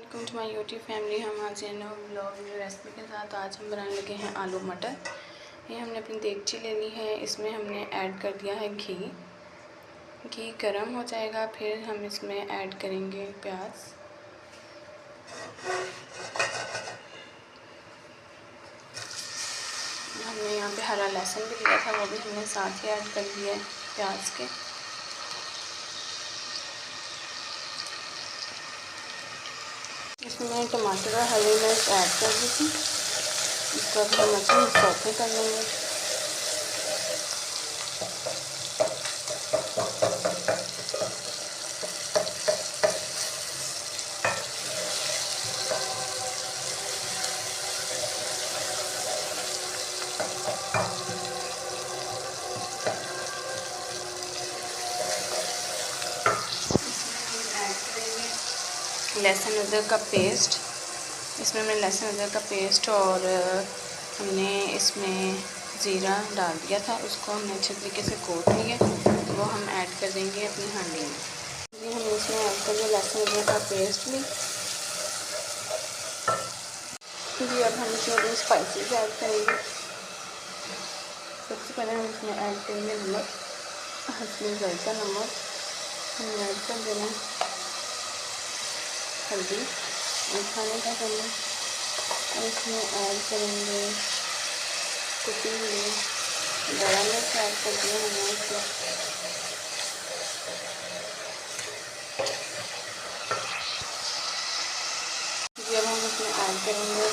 Welcome to my YouTube family. हम आज no blog recipe के साथ आज हम बनाने लगे हैं आलू मटर। ये हमने अपनी देगची ले ली है, इसमें हमने ऐड कर दिया है घी। घी गरम हो जाएगा, फिर हम इसमें ऐड करेंगे प्याज। हमने यहाँ पे हरा लहसुन भी लिया था, वो भी हमने साथ ही ऐड कर दिया है प्याज के। इसमें मैंने टमाटर और हरी मिर्च ऐड कर दी थी। इसको अब हम अच्छे से सौते कर लेंगे। लहसुन अदरक का पेस्ट, इसमें हमने लहसुन अदरक का पेस्ट और हमने इसमें ज़ीरा डाल दिया था, उसको हमने अच्छे तरीके से कोट लिया। वो हम ऐड कर देंगे अपनी हांडी में। ये हमने इसमें ऐड कर दिया लहसुन अदरक का पेस्ट भी। जी अब हम इसमें अपनी स्पाइसेस ऐड करेंगे। सबसे पहले हम इसमें ऐड करेंगे नमक, हल्दी का नमक हम ऐड कर देना, हल्दी और खाने का चम्मच, और इसमें ऐड करेंगे कुटी हुई बड़ा मिर्च ऐड कर दिया हमने इसमें। जब हम इसमें ऐड करेंगे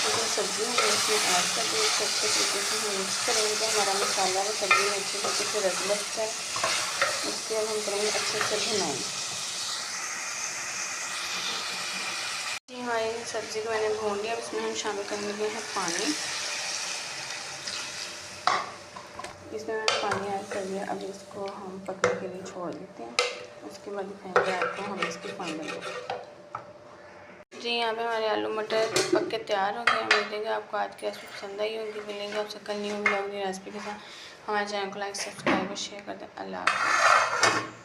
जो सब्ज़ी हमने इसमें ऐड कर दी, इसको अच्छे तरीके से हम मिक्स करेंगे। हमारा मसाला वो सब्ज़ी में अच्छे तरीके से रच लगता है। इसके अब हम करेंगे अच्छे से भुनाई। हमारी सब्ज़ी को मैंने भून लिया। अब इसमें हम शामिल करने लगे हैं पानी। इसमें मैंने पानी ऐड कर दिया। अब इसको हम पकने के लिए छोड़ देते हैं। उसके बाद दिखाएंगे आपको हम इसकी फाइनल। जी यहाँ पे हमारे आलू मटर पक के तैयार हो गए। उम्मीद है कि आपको आज की रेसिपी पसंद आई होगी। मिलेंगे आपसे कल न्यू ब्लॉग रेसिपी के साथ। हमारे चैनल को लाइक सब्सक्राइब और शेयर कर दें। अल्लाह हाफ़िज़।